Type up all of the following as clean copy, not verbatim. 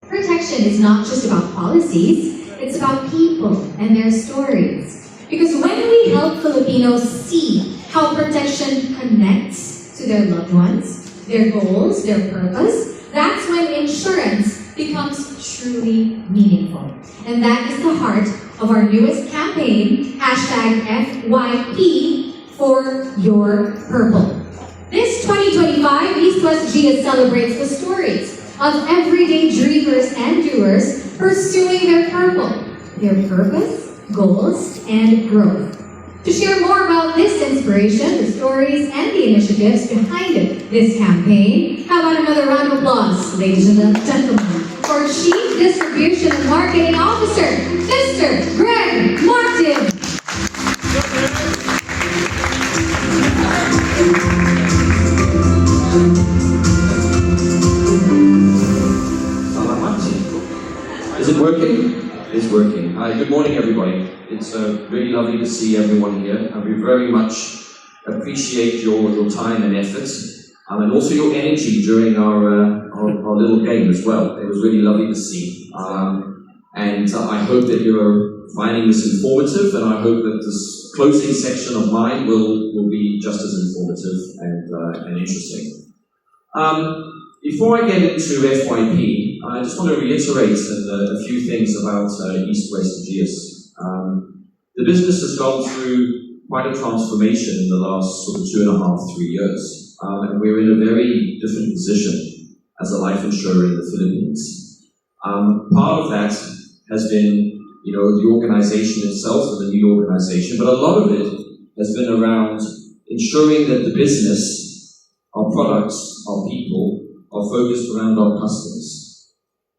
Protection is not just about policies, it's about people and their stories. Because when we help Filipinos see how protection connects to their loved ones, their goals, their purpose, that's when insurance becomes truly meaningful. And that is the heart of our newest campaign, #FYP for Your Purple. This 2025 Eastwest Ageas celebrates the stories of everyday dreamers and doers pursuing their purple, their purpose, goals, and growth. To share more about this inspiration, the stories, and the initiatives behind this campaign, how about another round of applause, ladies and gentlemen, for Chief Distribution and Marketing Officer, Mr. Greg Martin. Is it working? It's working. Hi, good morning everybody. It's really lovely to see everyone here, and we very much appreciate your time and effort, and also your energy during our little game as well. It was really lovely to see. And I hope that you're finding this informative, and I hope that this closing section of mine will be just as informative and interesting. Before I get into FYP, I just want to reiterate a few things about Eastwest Ageas. The business has gone through quite a transformation in the last sort of 2.5, 3 years, and we're in a very different position as a life insurer in the Philippines. Part of that has been, the organization itself and the new organization, but a lot of it has been around ensuring that the business, our products, our people, are focused around our customers.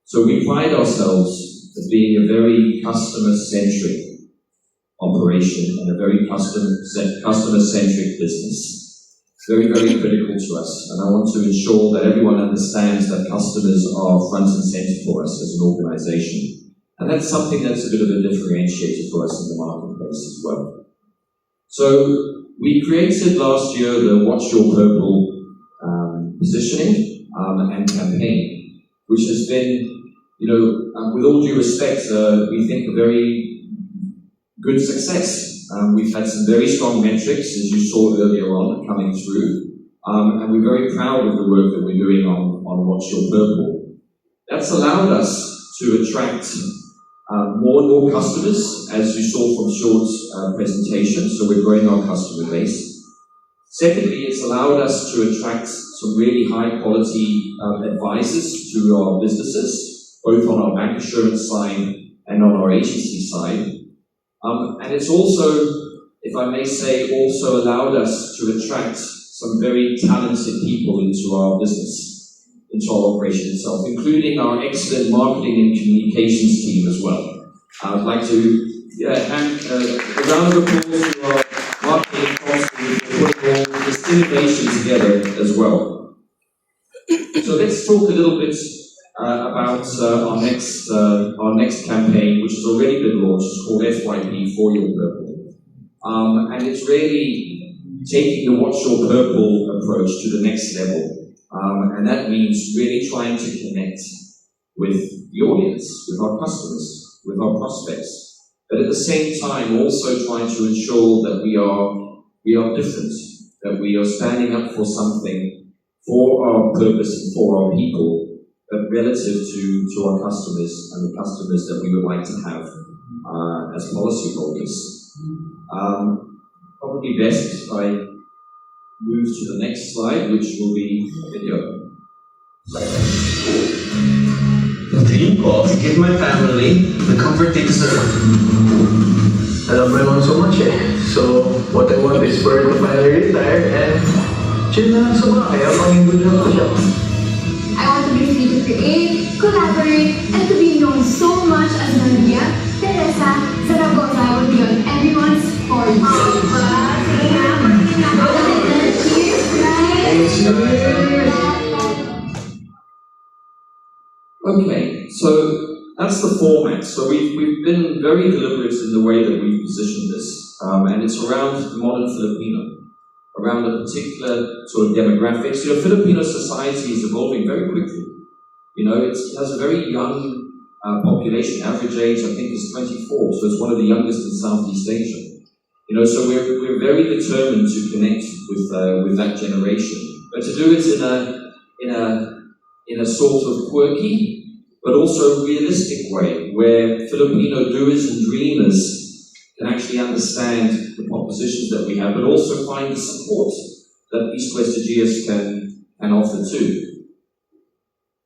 So we pride ourselves as being a very customer-centric operation and a very customer-centric business. Very, very critical to us, and I want to ensure that everyone understands that customers are front and center for us as an organization. And that's something that's a bit of a differentiator for us in the marketplace as well. So we created last year the Watch Your Purple positioning and campaign, which has been, with all due respect, we think a very good success. We've had some very strong metrics, as you saw earlier on, coming through, and we're very proud of the work that we're doing on Watch Your Purple. That's allowed us to attract more and more customers, as you saw from Sean's presentation, so we're growing our customer base. Secondly, it's allowed us to attract some really high-quality advisors to our businesses, both on our bank insurance side and on our agency side. And it's also, if I may say, also allowed us to attract some very talented people into our business, into our operation itself, including our excellent marketing and communications team as well. I'd like to hand a round of applause to our marketing team for putting all this innovation together as well. So let's talk a little bit about our next campaign, which has already been launched. It's called FYP for Your Purple, and it's really taking the Watch Your Purple approach to the next level, and that means really trying to connect with the audience, with our customers, with our prospects, but at the same time also trying to ensure that we are different, that we are standing up for something, for our purpose and for our people, but relative to our customers and the customers that we would like to have as policyholders. Probably best if I move to the next slide, which will be a video. The dream ko, to give my family the comfort they deserve. I love my mom so much So what I want is for her to finally retire and chill na lang sa bahay habang good health ko siya. I want to be free to create, collaborate, and to be known so much as Maria Teresa Zaragoza would be on everyone's for you. Okay, so that's the format. So we've been very deliberate in the way that we've positioned this, and it's around modern Filipino, around a particular sort of demographics. Filipino society is evolving very quickly. You know, it has a very young population. Average age, I think, is 24, so it's one of the youngest in Southeast Asia. You know, so we're very determined to connect with that generation, but to do it in a sort of quirky but also realistic way, where Filipino doers and dreamers can actually understand the propositions that we have, but also find the support that Eastwest Ageas can offer too.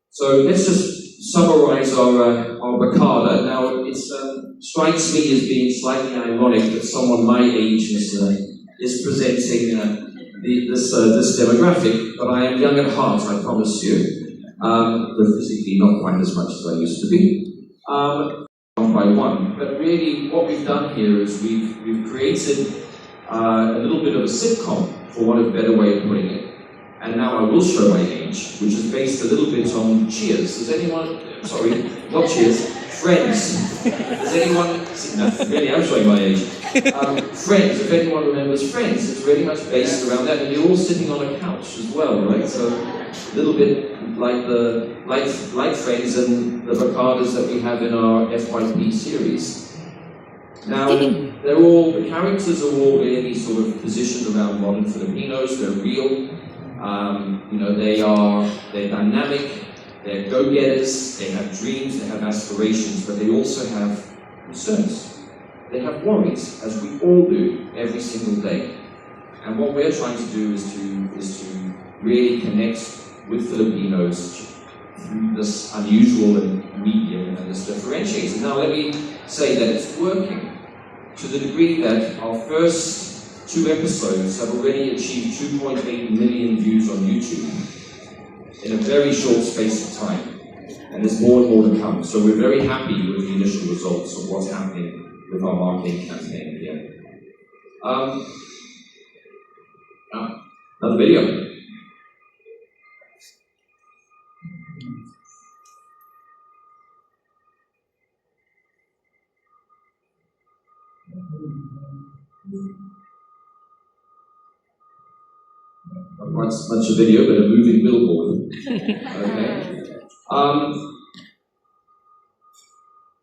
So let's just summarize our Bacada. Now, it strikes me as being slightly ironic that someone my age is presenting this demographic, but I am young at heart, I promise you. But physically not quite as much as I used to be. One by one. But really, what we've done here is we've created a little bit of a sitcom, for want of a better way of putting it. And now I will show my age, which is based a little bit on Cheers. Does anyone, sorry, not Cheers, Friends. Does anyone, no, really, I'm showing my age. Friends, if anyone remembers Friends, it's really much based around that, and you're all sitting on a couch as well, right? So a little bit like Friends and the Bacadas that we have in our FYP series. Now, the characters are all really sort of positioned around modern Filipinos. They're real. You know, they're dynamic. They're go-getters. They have dreams. They have aspirations, but they also have concerns. They have worries, as we all do every single day. And what we're trying to do is to really connect with Filipinos through this unusual medium and this differentiator. Now, let me say that it's working to the degree that our first 2 episodes have already achieved 2.8 million views on YouTube in a very short space of time. And there's more and more to come. So we're very happy with the initial results of what's happening with our marketing campaign here. Another video. Not quite so much a video, but a moving billboard. Okay.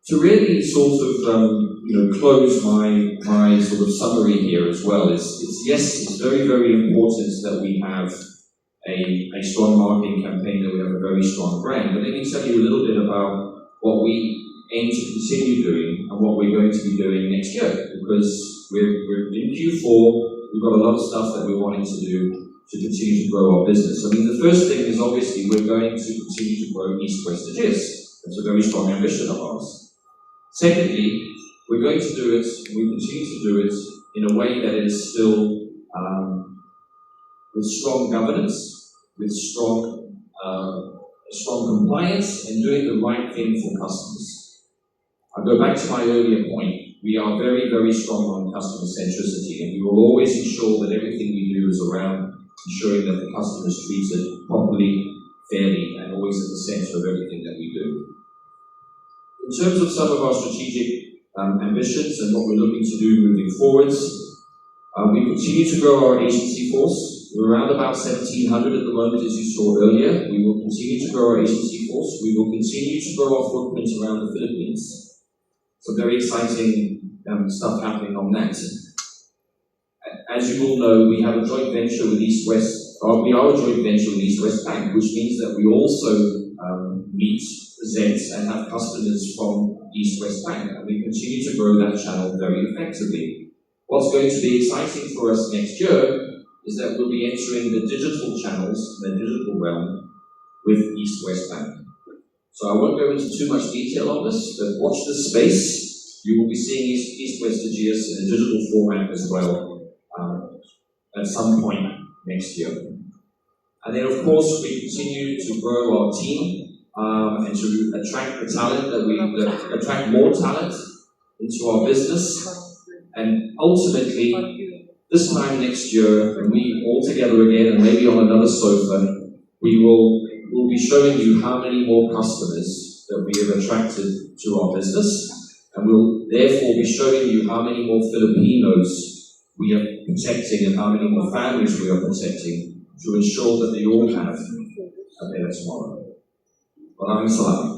To really sort of close my sort of summary here as well it's very, very important that we have a strong marketing campaign, that we have a very strong brand. But let me tell you a little bit about what we aim to continue doing and what we're going to be doing next year, because we're in Q4. We've got a lot of stuff that we're wanting to do to continue to grow our business. I mean, the first thing is obviously we're going to continue to grow Eastwest Ageas. That's a very strong ambition of ours. Secondly, we're going to do it, and we continue to do it in a way that is still with strong governance, with strong compliance, and doing the right thing for customers. I'll go back to my earlier point. We are very, very strong on customer centricity, and we will always ensure that everything we do is around ensuring that the customer is treated properly, fairly, and always at the center of everything that we do. In terms of some of our strategic ambitions and what we're looking to do moving forwards, we continue to grow our agency force. We're around about 1,700 at the moment, as you saw earlier. We will continue to grow our agency force. We will continue to grow our footprint around the Philippines. Some very exciting stuff happening on that. As you all know, we have a joint venture with Eastwest. We are a joint venture with Eastwest Bank, which means that we also meet, present, and have customers from Eastwest Bank, and we continue to grow that channel very effectively. What's going to be exciting for us next year is that we'll be entering the digital channels, the digital realm, with Eastwest Bank. So I won't go into too much detail on this, but watch this space. You will be seeing Eastwest Ageas in a digital format as well at some point next year. And then, of course, we continue to grow our team and to attract the talent attract more talent into our business. And ultimately, this time next year, when we all together again, and maybe on another sofa, we'll be showing you how many more customers that we have attracted to our business, and we'll therefore be showing you how many more Filipinos we are protecting and how many more families we are protecting to ensure that they all have a better tomorrow. Maraming salamat.